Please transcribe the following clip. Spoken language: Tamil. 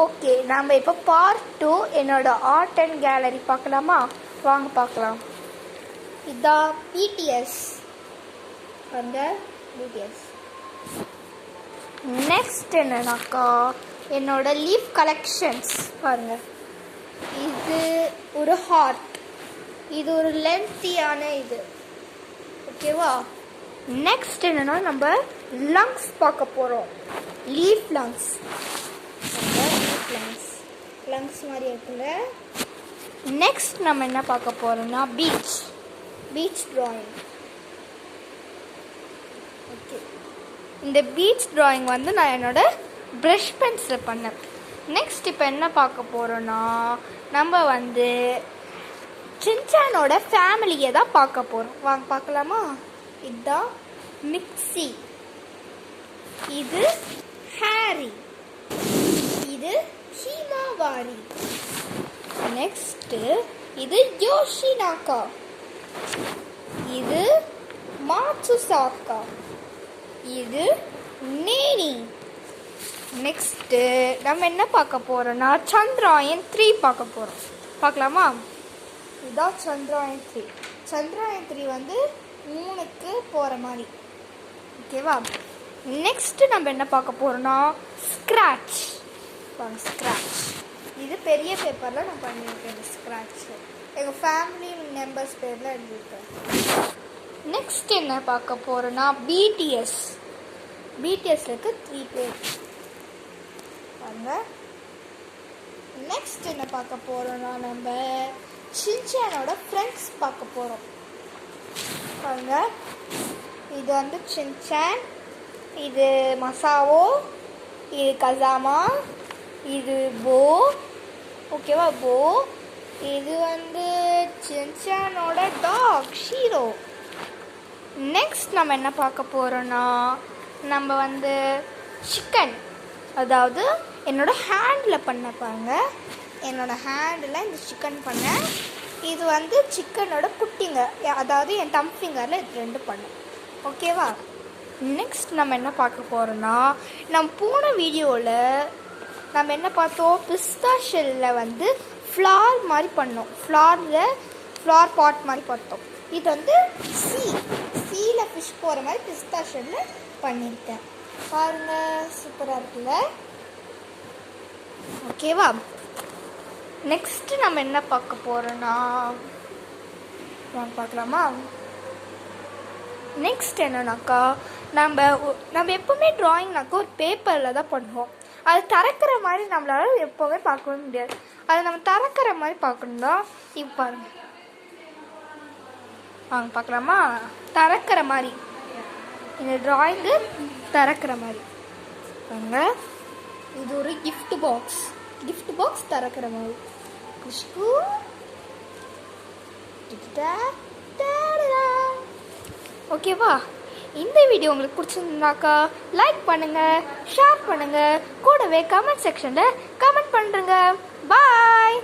ஓகே, நம்ம இப்போ பார்ட் 2 என்னோட ஆர்ட் அண்ட் கேலரி பார்க்கலாமா? வாங்க பார்க்கலாம். இதான் பிடிஎஸ். அந்த பிடிஎஸ். நெக்ஸ்ட் என்னன்னாக்கா என்னோட லீஃப் கலெக்ஷன்ஸ் பாருங்க. இது ஒரு ஹார்ட், இது ஒரு லென்த்தியான இது. ஓகேவா? நெக்ஸ்ட் என்னன்னா நம்ம லங்ஸ் பார்க்க போகிறோம். Leaf lungs. லங்ஸ் மாதிரி இருக்குல்ல. நெக்ஸ்ட் நம்ம என்ன பார்க்க போகிறோம்னா பீச் ட்ராயிங். ஓகே, இந்த பீச் ட்ராயிங் வந்து நான் என்னோட ப்ரஷ் பென்சில் பண்ணேன். நெக்ஸ்ட் இப்போ என்ன பார்க்க போகிறோன்னா நம்ம வந்து சின்சானோட ஃபேமிலியை தான் பார்க்க போகிறோம். வாங்க பார்க்கலாமா? இதுதான் மிக்ஸி, இது ஹாரி, இது ஹிமாவாரி, நெக்ஸ்ட்டு இது யோஷினாக்கா, இது மாட்சுசாக்கா, இது நேனி. நெக்ஸ்ட்டு நம்ம என்ன பார்க்க போகிறோன்னா சந்திராயன் 3 பார்க்க போகிறோம். பார்க்கலாமா? இதுதான் சந்திராயன் 3. சந்திராயன் 3 வந்து 3க்கு போகிற மாதிரி. ஓகேவா? நெக்ஸ்ட்டு நம்ம என்ன பார்க்க போகிறோன்னா ஸ்க்ராட்ச். இது பெரிய பேப்பரில் நான் பண்ணியிருக்கேன். இந்த ஸ்க்ராட்ச் எங்கள் ஃபேமிலி மெம்பர்ஸ் பேரில் எழுதியிருக்கேன். நெக்ஸ்ட் என்ன பார்க்க போகிறோன்னா பிடிஎஸ்ல இருக்க 3 பேர் பாருங்க. நெக்ஸ்ட் என்ன பார்க்க போகிறோன்னா நம்ம சின்சானோட ஃப்ரெண்ட்ஸ் பார்க்க போகிறோம். பாருங்க, இது வந்து சின்சான், இது மசாவோ, இது கசாமா, இது போ. ஓகேவா? போ. இது வந்து சின்சானோட டாக் ஷீரோ. நெக்ஸ்ட் நம்ம என்ன பார்க்க போகிறோன்னா நம்ம வந்து சிக்கன், அதாவது என்னோட ஹேண்டில் பண்ண பாருங்க. என்னோட ஹேண்டில் இந்த சிக்கன் பண்ணேன். இது வந்து சிக்கனோட குட்டிங்க, அதாவது என் தம் ஃபிங்கரில் இது 2 பண்ணேன். ஓகேவா? நெக்ஸ்ட் நம்ம என்ன பார்க்க போகிறோன்னா நம்ம போன வீடியோவில் நம்ம என்ன பார்த்தோம், பிஸ்தா ஷெல்லில் வந்து ஃப்ளார் மாதிரி பண்ணோம். ஃப்ளார் பாட் மாதிரி பார்த்தோம். இது வந்து சீல ஃபிஷ் போகிற மாதிரி பிஸ்தா ஷெல்லில் பண்ணியிருக்கேன். பாருங்க, சூப்பராக இருக்குல்ல? ஓகேவா? நெக்ஸ்ட்டு நம்ம என்ன பார்க்க போகிறோன்னா பார்க்கலாமா? நெக்ஸ்ட் என்னன்னாக்கா நம்ம எப்போவுமே ட்ராயிங்னாக்கா ஒரு பேப்பரில் தான் பண்ணுவோம். அது திறக்கிற மாதிரி நம்மளால் எப்போவுமே பார்க்கவே முடியாது. அதை நம்ம திறக்கிற மாதிரி பார்க்கணுன்னா இப்போ பாருங்க. வாங்க பார்க்கலாமா? திறக்கிற மாதிரி இந்த ட்ராயிங்கு திறக்கிற மாதிரி பாருங்க. இது ஒரு கிஃப்ட் பாக்ஸ் திறக்கிற மாதிரி. குஷ்கு ஓகேவா? இந்த வீடியோ உங்களுக்கு பிடிச்சிருந்தாக்கா லைக் பண்ணுங்கள், ஷேர் பண்ணுங்கள், கூடவே கமெண்ட் செக்ஷனில் கமெண்ட் பண்ணுறேங்க. பாய்.